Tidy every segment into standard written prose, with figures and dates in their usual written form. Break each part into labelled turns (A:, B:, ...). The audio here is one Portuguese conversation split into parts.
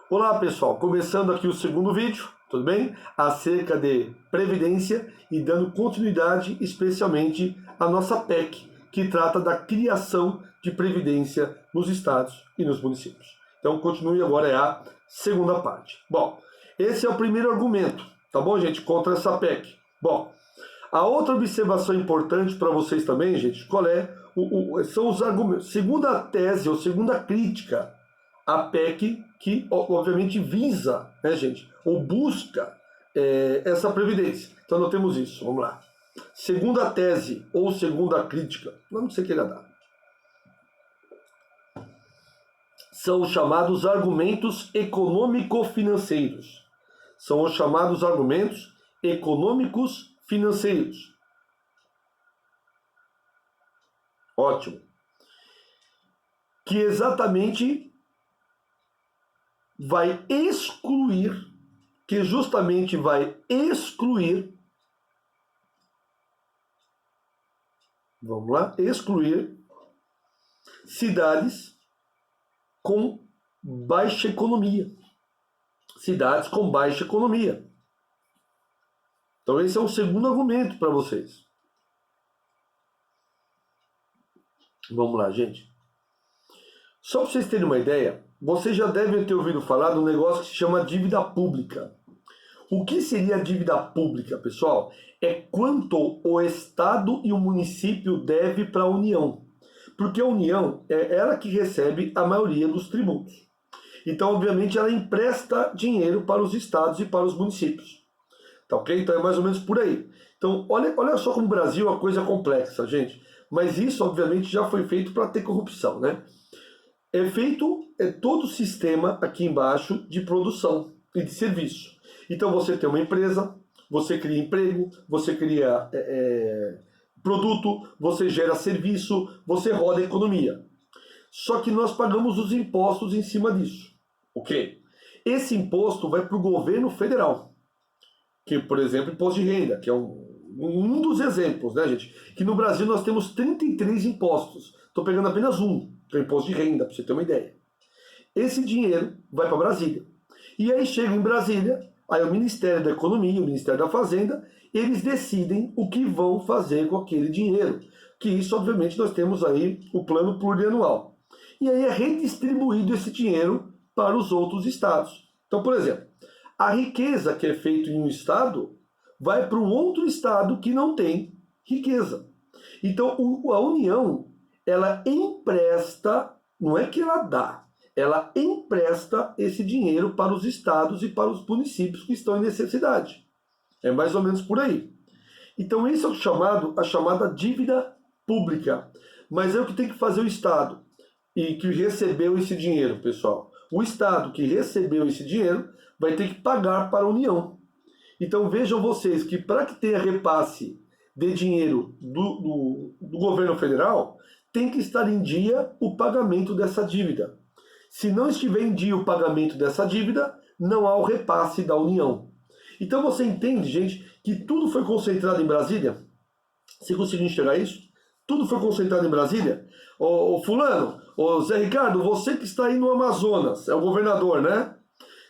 A: Olá pessoal, começando aqui o segundo vídeo, tudo bem? Acerca de Previdência e dando continuidade especialmente à nossa PEC, que trata da criação de Previdência nos estados e nos municípios. Então continue agora, é a segunda parte. Bom, esse é o primeiro argumento, tá bom, gente, contra essa PEC. Bom, a outra observação importante para vocês também, gente, qual é? São os argumentos. Segunda tese ou segunda crítica à PEC, que obviamente visa, né, gente, ou busca essa previdência. Então nós temos isso, vamos lá. Segunda tese ou segunda crítica, não sei o que ele dá. São os chamados argumentos econômico-financeiros. São os chamados argumentos econômicos financeiros. Ótimo. Que exatamente vai excluir, que justamente vai excluir, vamos lá, excluir cidades com baixa economia. Cidades com baixa economia. Então esse é um segundo argumento para vocês. Vamos lá, gente. Só para vocês terem uma ideia, vocês já devem ter ouvido falar de um negócio que se chama dívida pública. O que seria a dívida pública, pessoal? É quanto o Estado e o município devem para a União. Porque a União é ela que recebe a maioria dos tributos. Então, obviamente, ela empresta dinheiro para os estados e para os municípios. Tá ok? Então é mais ou menos por aí. Então, olha só como o Brasil é uma coisa complexa, gente. Mas isso, obviamente, já foi feito para ter corrupção, né? É feito todo o sistema aqui embaixo de produção e de serviço. Então você tem uma empresa, você cria emprego, você cria produto, você gera serviço, você roda a economia. Só que nós pagamos os impostos em cima disso. Ok? Esse imposto vai para o governo federal. Que, por exemplo, imposto de renda, que é um dos exemplos, né, gente? Que no Brasil nós temos 33 impostos. Estou pegando apenas um, que é o imposto de renda, para você ter uma ideia. Esse dinheiro vai para Brasília. E aí chega em Brasília, aí o Ministério da Economia, o Ministério da Fazenda, eles decidem o que vão fazer com aquele dinheiro. Que isso, obviamente, nós temos aí o plano plurianual. E aí é redistribuído esse dinheiro para os outros estados. Então, por exemplo, a riqueza que é feita em um estado vai para um outro estado que não tem riqueza. Então, a União, ela empresta, não é que ela dá, ela empresta esse dinheiro para os estados e para os municípios que estão em necessidade. É mais ou menos por aí. Então, esse é a chamada dívida pública. Mas é o que tem que fazer o Estado e que recebeu esse dinheiro, pessoal. O Estado que recebeu esse dinheiro vai ter que pagar para a União. Então vejam vocês que para que tenha repasse de dinheiro do governo federal, tem que estar em dia o pagamento dessa dívida. Se não estiver em dia o pagamento dessa dívida, não há o repasse da União. Então você entende, gente, que tudo foi concentrado em Brasília? Você conseguiu enxergar isso? Tudo foi concentrado em Brasília? Ô fulano, ô Zé Ricardo, você que está aí no Amazonas, é o governador, né?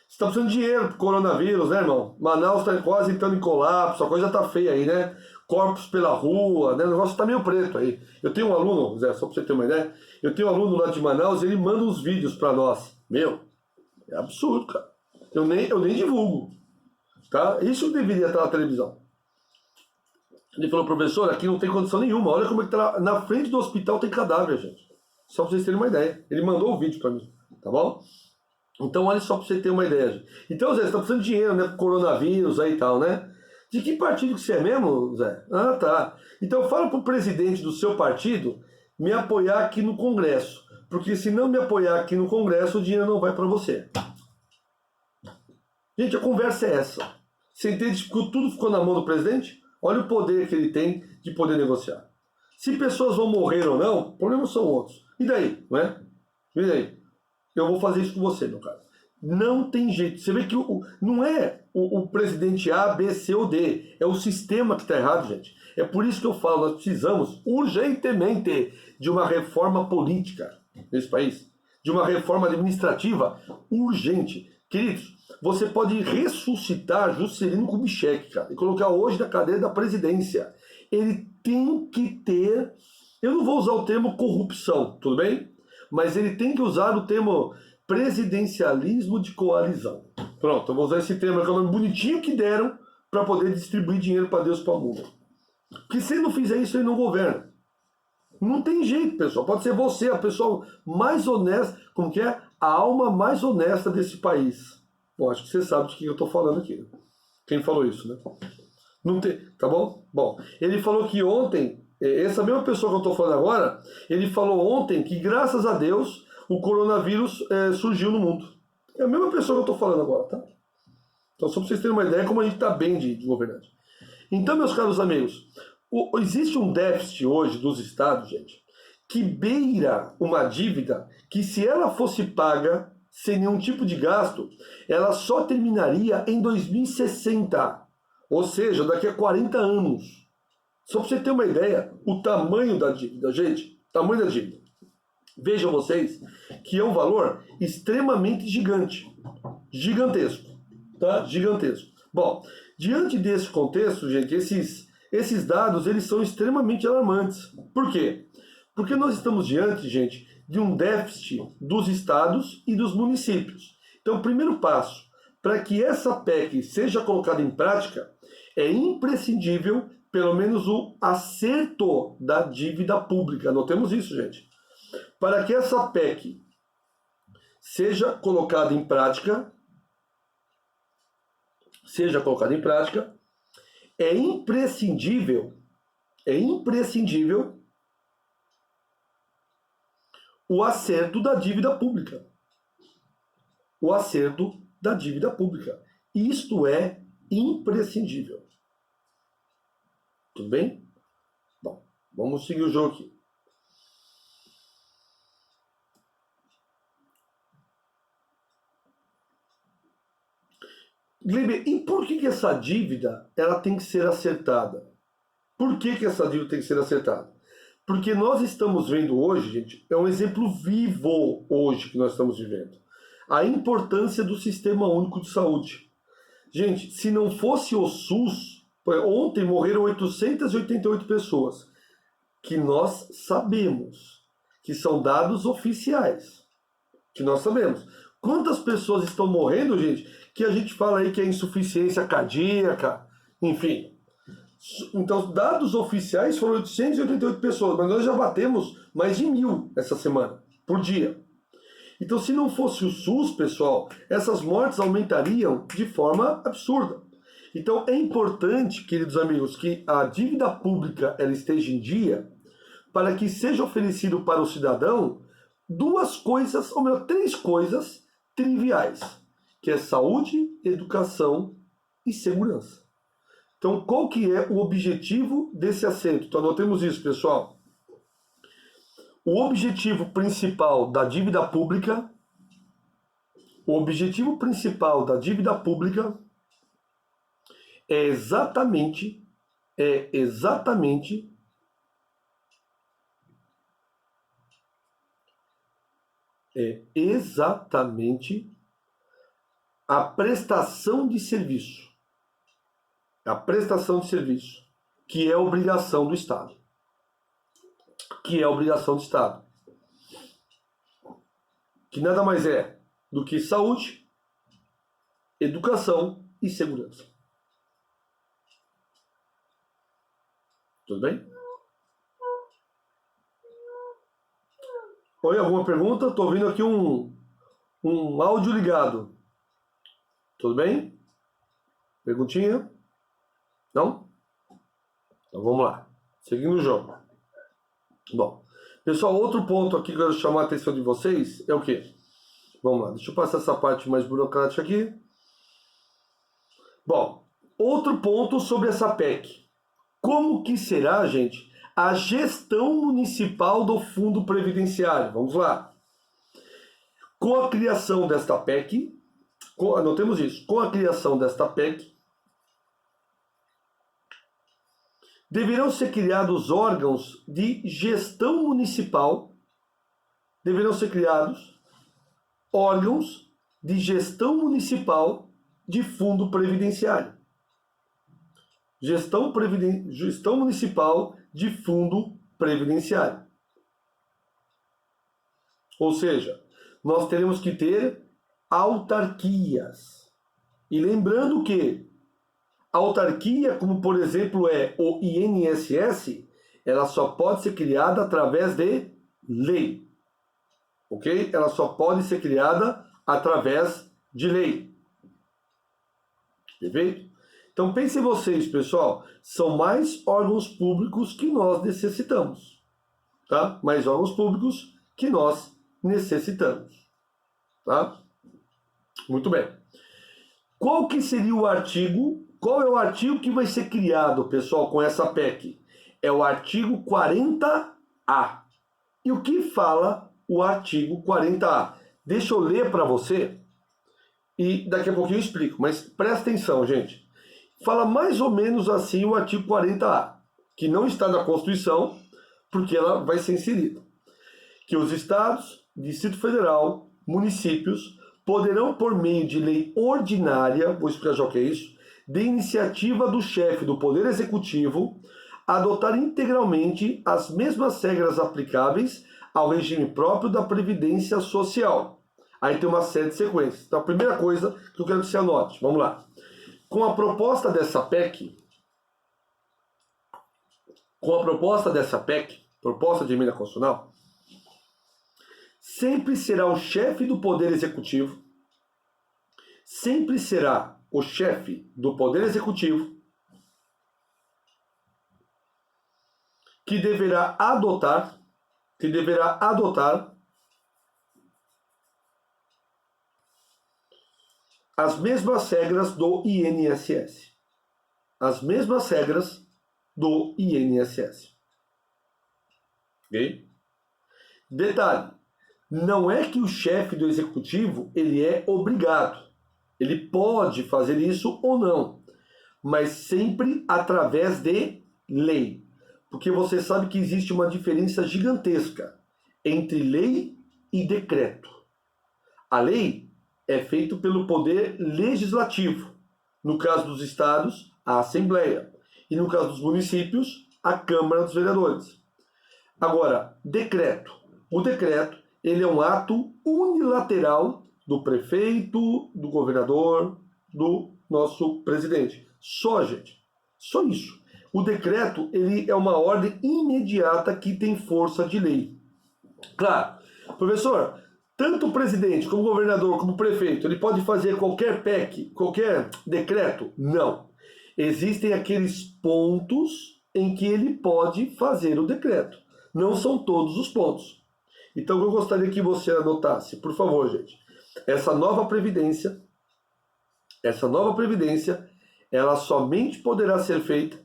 A: Você está precisando de dinheiro pro coronavírus, né, irmão? Manaus está quase entrando em colapso, a coisa tá feia aí, né? Corpos pela rua, né? O negócio tá meio preto aí. Eu tenho um aluno, Zé, só para você ter uma ideia, eu tenho um aluno lá de Manaus, ele manda uns vídeos para nós. Meu, é absurdo, cara. Eu nem divulgo, tá? Isso deveria estar na televisão. Ele falou, professor, aqui não tem condição nenhuma. Olha como é que tá na frente do hospital tem cadáver, gente. Só para vocês terem uma ideia. Ele mandou o vídeo para mim, tá bom? Então, olha só para você ter uma ideia, gente. Então, Zé, você está precisando de dinheiro, né? Pro coronavírus aí e tal, né? De que partido que você é mesmo, Zé? Ah, tá. Então, fala pro presidente do seu partido me apoiar aqui no Congresso. Porque se não me apoiar aqui no Congresso, o dinheiro não vai para você. Gente, a conversa é essa. Você entende que tudo ficou na mão do presidente? Olha o poder que ele tem de poder negociar. Se pessoas vão morrer ou não, problemas são outros. E daí, não é? E daí? Eu vou fazer isso com você, meu cara. Não tem jeito. Você vê que não é o presidente A, B, C ou D. É o sistema que está errado, gente. É por isso que eu falo, nós precisamos urgentemente de uma reforma política nesse país. De uma reforma administrativa urgente. Queridos, você pode ressuscitar Juscelino Kubitschek, cara, e colocar hoje na cadeira da presidência. Ele tem que ter, eu não vou usar o termo corrupção, tudo bem? Mas ele tem que usar o termo presidencialismo de coalizão. Pronto, eu vou usar esse termo, que é o nome bonitinho que deram para poder distribuir dinheiro para Deus e para o mundo. Porque se ele não fizer isso, ele não governa. Não tem jeito, pessoal. Pode ser você, a pessoa mais honesta, como que é? A alma mais honesta desse país. Bom, acho que você sabe de quem eu estou falando aqui. Quem falou isso, né? Não tem, tá bom? Bom, ele falou que ontem, essa mesma pessoa que eu estou falando agora, ele falou ontem que, graças a Deus, o coronavírus surgiu no mundo. É a mesma pessoa que eu estou falando agora, tá? Então, só para vocês terem uma ideia como a gente está bem de governante. Então, meus caros amigos, existe um déficit hoje dos estados, gente, que beira uma dívida que, se ela fosse paga sem nenhum tipo de gasto, ela só terminaria em 2060. Ou seja, daqui a 40 anos. Só para você ter uma ideia, o tamanho da dívida, gente, tamanho da dívida. Vejam vocês que é um valor extremamente gigante. Gigantesco. Tá? Gigantesco. Bom, diante desse contexto, gente, esses dados, eles são extremamente alarmantes. Por quê? Porque nós estamos diante, gente, de um déficit dos estados e dos municípios. Então, o primeiro passo para que essa PEC seja colocada em prática é imprescindível, pelo menos, o acerto da dívida pública. Notemos isso, gente. Para que essa PEC seja colocada em prática, é imprescindível o acerto da dívida pública. O acerto da dívida pública. Isto é imprescindível. Tudo bem? Bom, vamos seguir o jogo aqui. Gleiber, e por que essa dívida ela tem que ser acertada? Por que essa dívida tem que ser acertada? Porque nós estamos vendo hoje, gente, é um exemplo vivo hoje que nós estamos vivendo. A importância do Sistema Único de Saúde. Gente, se não fosse o SUS, ontem morreram 888 pessoas, que nós sabemos, que são dados oficiais, que nós sabemos. Quantas pessoas estão morrendo, gente, que a gente fala aí que é insuficiência cardíaca, enfim. Então, dados oficiais foram 888 pessoas, mas nós já batemos mais de 1.000 essa semana, por dia. Então, se não fosse o SUS, pessoal, essas mortes aumentariam de forma absurda. Então, é importante, queridos amigos, que a dívida pública ela esteja em dia para que seja oferecido para o cidadão duas coisas, ou melhor, três coisas triviais, que é saúde, educação e segurança. Então, qual que é o objetivo desse assento? Então, anotemos isso, pessoal. O objetivo principal da dívida pública, é exatamente a prestação de serviço. A prestação de serviço, que é obrigação do Estado. Que nada mais é do que saúde, educação e segurança. Tudo bem? Oi, alguma pergunta? Estou ouvindo aqui um áudio ligado. Tudo bem? Perguntinha? Não? Então vamos lá. Seguindo o jogo. Bom, pessoal, outro ponto aqui que eu quero chamar a atenção de vocês é o quê? Vamos lá, deixa eu passar essa parte mais burocrática aqui. Bom, outro ponto sobre essa PEC. Como que será, gente, a gestão municipal do Fundo Previdenciário? Vamos lá. Com a criação desta PEC, anotemos isso, com a criação desta PEC, deverão ser criados órgãos de gestão municipal, deverão ser criados órgãos de gestão municipal de fundo previdenciário. Gestão municipal de fundo previdenciário. Ou seja, nós teremos que ter autarquias. E lembrando que a autarquia, como por exemplo é o INSS, ela só pode ser criada através de lei. Ok? Ela só pode ser criada através de lei. Perfeito? Então pensem vocês, pessoal, são mais órgãos públicos que nós necessitamos. Tá? Mais órgãos públicos que nós necessitamos. Tá? Muito bem. Qual que seria o artigo? Qual é o artigo que vai ser criado, pessoal, com essa PEC? É o artigo 40A. E o que fala o artigo 40A? Deixa eu ler para você e daqui a pouquinho eu explico, mas presta atenção, gente. Fala mais ou menos assim o artigo 40A, que não está na Constituição, porque ela vai ser inserida. Que os estados, Distrito Federal, municípios, poderão, por meio de lei ordinária, vou explicar já o que é isso, de iniciativa do chefe do Poder Executivo, adotar integralmente as mesmas regras aplicáveis ao regime próprio da Previdência Social. Aí tem uma série de sequências. Então, a primeira coisa que eu quero que você anote, vamos lá. Com a proposta dessa PEC, proposta de emenda constitucional, sempre será o chefe do Poder Executivo, que deverá adotar as mesmas regras do INSS. As mesmas regras do INSS. Ok? Detalhe, não é que o chefe do executivo ele é obrigado. Ele pode fazer isso ou não, mas sempre através de lei. Porque você sabe que existe uma diferença gigantesca entre lei e decreto. A lei é feita pelo poder legislativo. No caso dos estados, a Assembleia. E no caso dos municípios, a Câmara dos Vereadores. Agora, decreto. O decreto ele é um ato unilateral do prefeito, do governador, do nosso presidente. Só, gente. Só isso. O decreto ele é uma ordem imediata que tem força de lei. Claro, professor, tanto o presidente, como o governador, como o prefeito, ele pode fazer qualquer PEC, qualquer decreto? Não. Existem aqueles pontos em que ele pode fazer o decreto. Não são todos os pontos. Então eu gostaria que você anotasse, por favor, gente. Essa nova previdência, ela somente poderá ser feita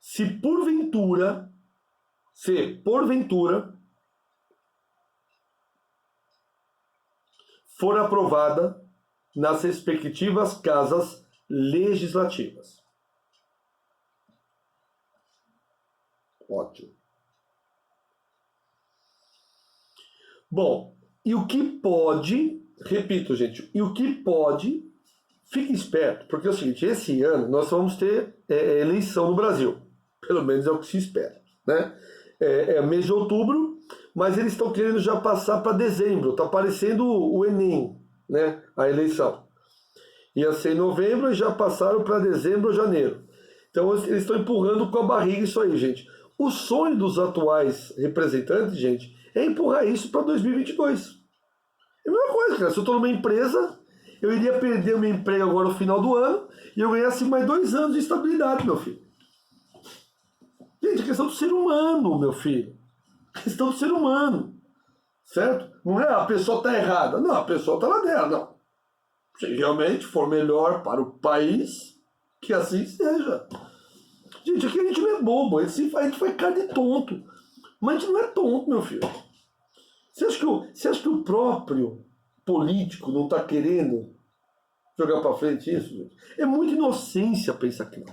A: se porventura for aprovada nas respectivas casas legislativas. Ótimo. Bom, e o que pode, repito, gente, fique esperto, porque é o seguinte, esse ano nós vamos ter eleição no Brasil, pelo menos é o que se espera, né? É mês de outubro, mas eles estão querendo já passar para dezembro, está parecendo o Enem, né? A eleição. Ia ser em novembro e já passaram para dezembro ou janeiro. Então eles estão empurrando com a barriga isso aí, gente. O sonho dos atuais representantes, gente, é empurrar isso para 2022. É a mesma coisa, cara. Se eu estou numa empresa, eu iria perder o meu emprego agora no final do ano e eu ganhasse mais 2 anos de estabilidade, meu filho. Gente, é questão do ser humano, meu filho. Questão do ser humano. Certo? Não é a pessoa está errada. Não, a pessoa está lá dela. Não. Se realmente for melhor para o país, que assim seja. Gente, aqui a gente não é bobo. A gente faz cara de tonto. Mas a gente não é tonto, meu filho. Você acha que o próprio político não está querendo jogar para frente isso, gente? É muita inocência pensar que não.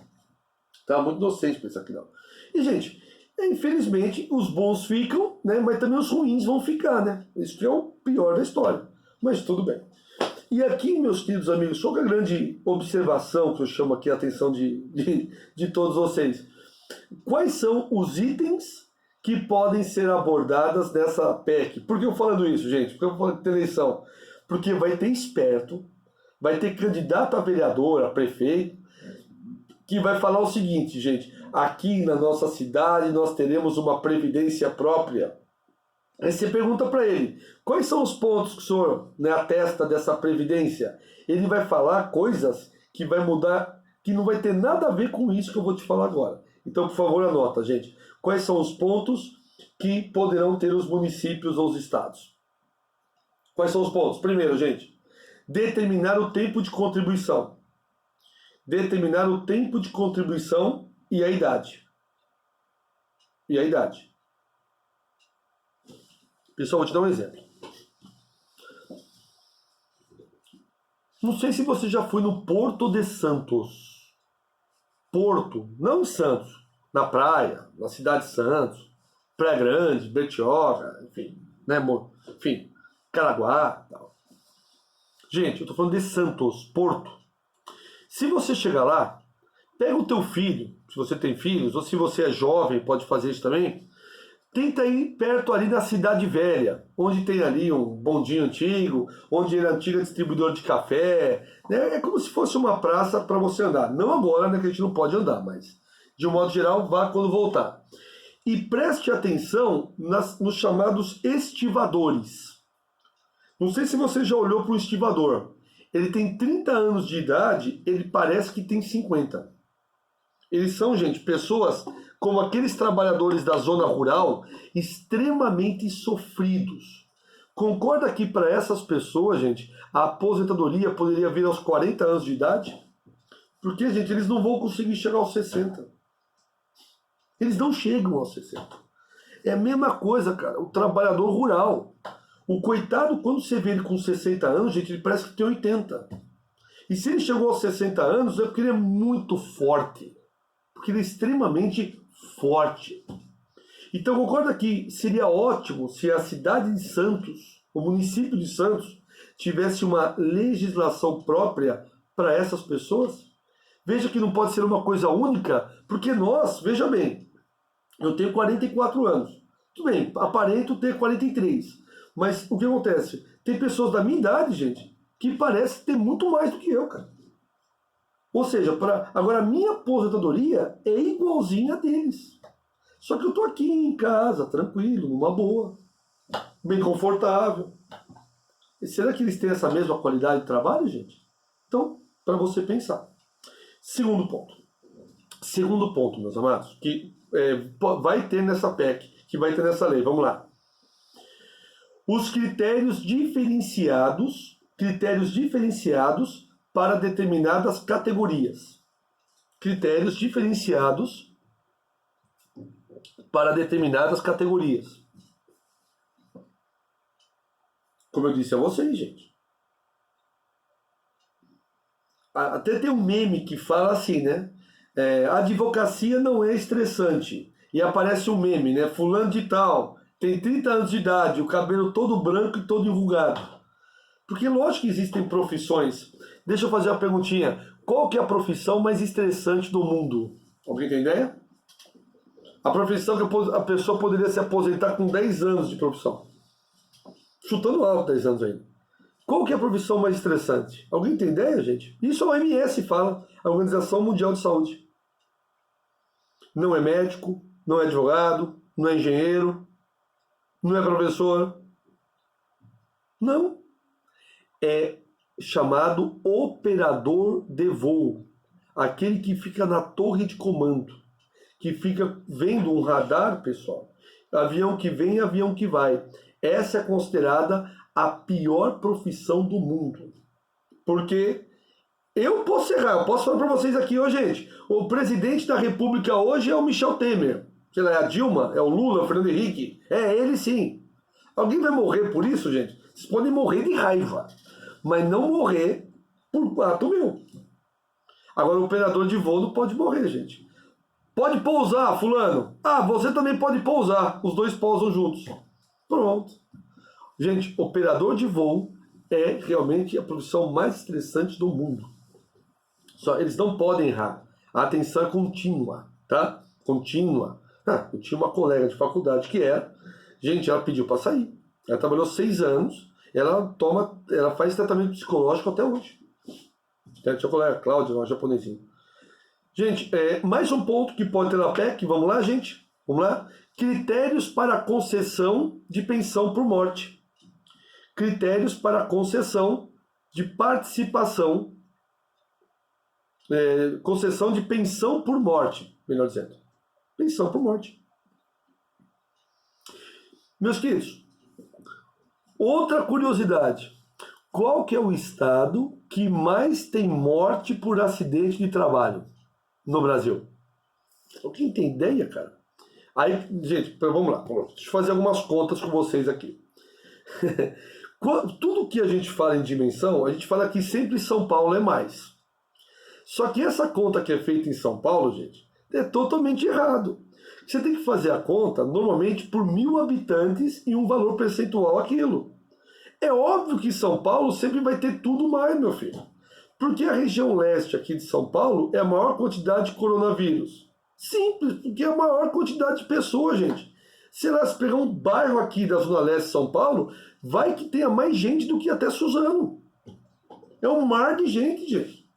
A: Tá? Muito inocente pensar que não. E, gente, Infelizmente, os bons ficam, né? Mas também os ruins vão ficar, né? Isso que é o pior da história. Mas tudo bem. E aqui, meus queridos amigos, só que a grande observação que eu chamo aqui a atenção de todos vocês. Quais são os itens que podem ser abordados nessa PEC? Por que eu falando isso, gente? Porque eu falo de eleição. Porque vai ter esperto, vai ter candidato a vereador, a prefeito, que vai falar o seguinte, gente, aqui na nossa cidade nós teremos uma previdência própria. Aí você pergunta para ele, quais são os pontos que o senhor, né, atesta dessa previdência? Ele vai falar coisas que vai mudar, que não vai ter nada a ver com isso que eu vou te falar agora. Então, por favor, anota, gente. Quais são os pontos que poderão ter os municípios ou os estados? Quais são os pontos? Primeiro, gente, determinar o tempo de contribuição. Determinar o tempo de contribuição e a idade. E a idade. Pessoal, vou te dar um exemplo. Não sei se você já foi no Porto de Santos. Porto, não Santos. Na praia, na cidade de Santos, Praia Grande, Bertioga, enfim, né, enfim, Caraguá, tal. Gente, eu tô falando de Santos, Porto. Se você chegar lá, pega o teu filho, se você tem filhos, ou se você é jovem, pode fazer isso também, tenta ir perto ali da Cidade Velha, onde tem ali um bondinho antigo, onde era antiga distribuidora de café, né? É como se fosse uma praça para você andar. Não agora, né, que a gente não pode andar, mas de um modo geral, vá quando voltar. E preste atenção nos chamados estivadores. Não sei se você já olhou para um estivador. Ele tem 30 anos de idade, ele parece que tem 50. Eles são, gente, pessoas como aqueles trabalhadores da zona rural, extremamente sofridos. Concorda que para essas pessoas, gente, a aposentadoria poderia vir aos 40 anos de idade? Porque, gente, eles não vão conseguir chegar aos 60. Eles não chegam aos 60. É a mesma coisa, cara, o trabalhador rural. O coitado, quando você vê ele com 60 anos, gente, ele parece que tem 80. E se ele chegou aos 60 anos, é porque ele é muito forte. Porque ele é extremamente forte. Então concorda que seria ótimo se a cidade de Santos, o município de Santos, tivesse uma legislação própria para essas pessoas? Veja que não pode ser uma coisa única, porque nós, veja bem, eu tenho 44 anos. Tudo bem, aparento ter 43. Mas o que acontece? Tem pessoas da minha idade, gente, que parecem ter muito mais do que eu, cara. Ou seja, agora a minha aposentadoria é igualzinha a deles. Só que eu estou aqui em casa, tranquilo, numa boa, bem confortável. E será que eles têm essa mesma qualidade de trabalho, gente? Então, para você pensar. Segundo ponto, meus amados, que vai ter nessa PEC, que vai ter nessa lei. Vamos lá. Os critérios diferenciados para determinadas categorias. Critérios diferenciados para determinadas categorias. Como eu disse a vocês, gente. Até tem um meme que fala assim, né? A advocacia não é estressante. E aparece um meme, né? Fulano de tal, tem 30 anos de idade, o cabelo todo branco e todo enrugado. Porque lógico que existem profissões. Deixa eu fazer uma perguntinha. Qual que é a profissão mais estressante do mundo? Alguém tem ideia? A profissão que a pessoa poderia se aposentar com 10 anos de profissão. Chutando alto 10 anos ainda. Qual que é a profissão mais estressante? Alguém tem ideia, gente? Isso a OMS fala, a Organização Mundial de Saúde. Não é médico, não é advogado, não é engenheiro, não é professor. Não. É chamado operador de voo. Aquele que fica na torre de comando. Que fica vendo um radar, pessoal. Avião que vem, avião que vai. Essa é considerada a pior profissão do mundo. Porque eu posso errar, eu posso falar para vocês aqui, gente, o presidente da República hoje é o Michel Temer. Sei lá, é a Dilma, é o Lula, o Fernando Henrique. É ele sim. Alguém vai morrer por isso, gente? Vocês podem morrer de raiva, mas não morrer por ato meu. Agora o operador de voo não pode morrer, gente. Pode pousar, fulano. Ah, você também pode pousar. Os dois pousam juntos. Pronto. Gente, operador de voo é realmente a profissão mais estressante do mundo. Só eles não podem errar. A atenção é contínua, tá? Contínua. Eu tinha uma colega de faculdade que era. Gente, ela pediu para sair. Ela trabalhou 6 anos. Ela faz tratamento psicológico até hoje. Tinha a colega Cláudia, uma japonesinha. Gente, mais um ponto que pode ter na PEC. Vamos lá, gente? Vamos lá? Critérios para concessão de pensão por morte. Critérios para concessão de participação. Concessão de pensão por morte, melhor dizendo. Pensão por morte. Meus queridos, outra curiosidade. Qual que é o estado que mais tem morte por acidente de trabalho no Brasil? Alguém tem ideia, cara? Aí, gente, vamos lá. Deixa eu fazer algumas contas com vocês aqui. Tudo que a gente fala em dimensão, a gente fala que sempre São Paulo é mais. Só que essa conta que é feita em São Paulo, gente, é totalmente errado. Você tem que fazer a conta, normalmente, por 1.000 habitantes e um valor percentual aquilo. É óbvio que São Paulo sempre vai ter tudo mais, meu filho. Porque a região leste aqui de São Paulo é a maior quantidade de coronavírus. Simples, porque é a maior quantidade de pessoas, gente. Se elas pegar um bairro aqui da Zona Leste de São Paulo, vai que tenha mais gente do que até Suzano. É um mar de gente, gente.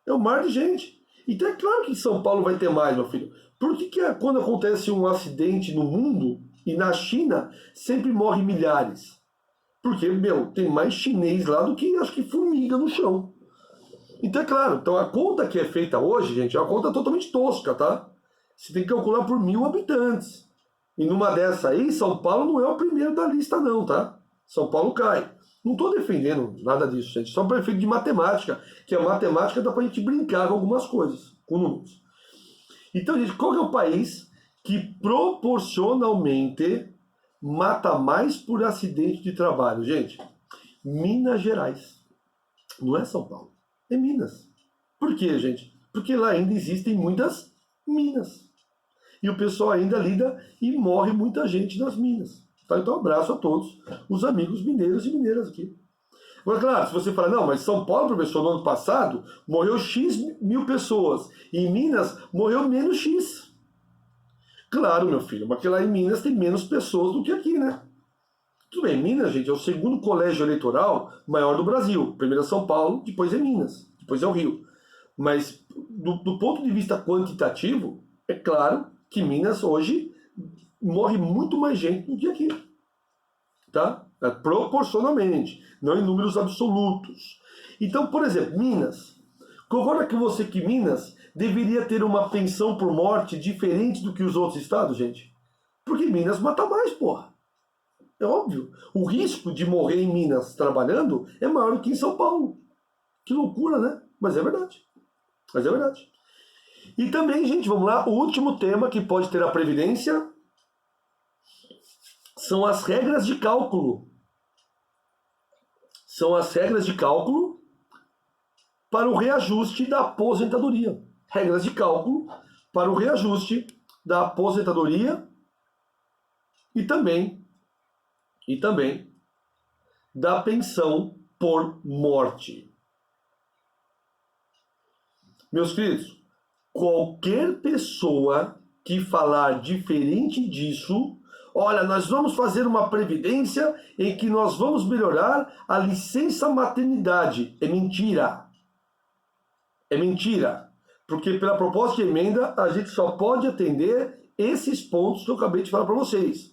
A: É um mar de gente. Então é claro que São Paulo vai ter mais, meu filho. Por que quando acontece um acidente no mundo e na China sempre morrem milhares? Porque, tem mais chinês lá do que, acho que, formiga no chão. Então é claro, então a conta que é feita hoje, gente, é uma conta totalmente tosca, tá? Você tem que calcular por 1.000 habitantes. E numa dessa aí, São Paulo não é o primeiro da lista não, tá? São Paulo cai. Não estou defendendo nada disso, gente. Só para efeito de matemática, que a matemática dá para a gente brincar com algumas coisas, com números. Então, gente, qual que é o país que proporcionalmente mata mais por acidente de trabalho? Gente, Minas Gerais. Não é São Paulo, é Minas. Por quê, gente? Porque lá ainda existem muitas minas. E o pessoal ainda lida e morre muita gente nas minas. Tá? Então, um abraço a todos os amigos mineiros e mineiras aqui. Agora, claro, se você falar, não, mas São Paulo, professor, no ano passado, morreu X mil pessoas. E em Minas, morreu menos X. Claro, meu filho, porque lá em Minas tem menos pessoas do que aqui, né? Tudo bem, Minas, gente, é o segundo colégio eleitoral maior do Brasil. Primeiro é São Paulo, depois é Minas, depois é o Rio. Mas, do ponto de vista quantitativo, é claro que Minas hoje morre muito mais gente do que aqui. Tá? Proporcionalmente, não em números absolutos. Então, por exemplo, Minas. Concorda que você que Minas deveria ter uma pensão por morte diferente do que os outros estados, gente? Porque Minas mata mais, porra. É óbvio. O risco de morrer em Minas trabalhando é maior do que em São Paulo. Que loucura, né? Mas é verdade. Mas é verdade. E também, gente, vamos lá, o último tema que pode ter a Previdência são as regras de cálculo. São as regras de cálculo para o reajuste da aposentadoria. Regras de cálculo para o reajuste da aposentadoria e também da pensão por morte. Meus queridos, qualquer pessoa que falar diferente disso, olha, nós vamos fazer uma previdência em que nós vamos melhorar a licença maternidade. É mentira. É mentira. Porque pela proposta de emenda, a gente só pode atender esses pontos que eu acabei de falar para vocês.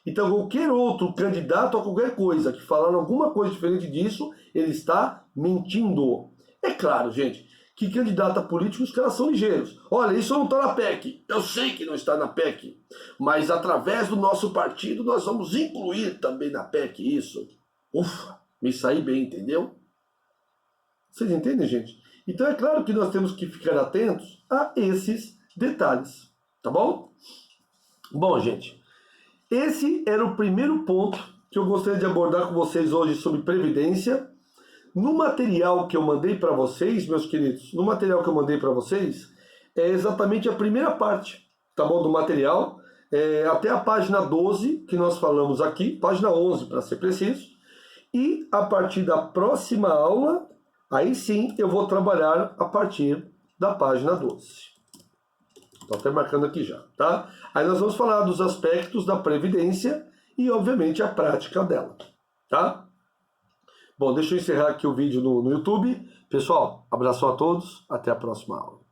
A: Então, qualquer outro candidato a qualquer coisa que falar alguma coisa diferente disso, ele está mentindo. É claro, gente, que candidato a político os caras são ligeiros. Olha, isso não está na PEC. Eu sei que não está na PEC. Mas através do nosso partido nós vamos incluir também na PEC isso. Ufa, me saí bem, entendeu? Vocês entendem, gente? Então é claro que nós temos que ficar atentos a esses detalhes. Tá bom? Bom, gente, esse era o primeiro ponto que eu gostaria de abordar com vocês hoje sobre Previdência. No material que eu mandei para vocês, meus queridos, no material que eu mandei para vocês, é exatamente a primeira parte, tá bom, do material. até a página 12, que nós falamos aqui, página 11 para ser preciso, e a partir da próxima aula, aí sim eu vou trabalhar a partir da página 12. Estou até marcando aqui já, tá? Aí nós vamos falar dos aspectos da Previdência e, obviamente, a prática dela, tá? Bom, deixa eu encerrar aqui o vídeo no YouTube. Pessoal, abraço a todos, até a próxima aula.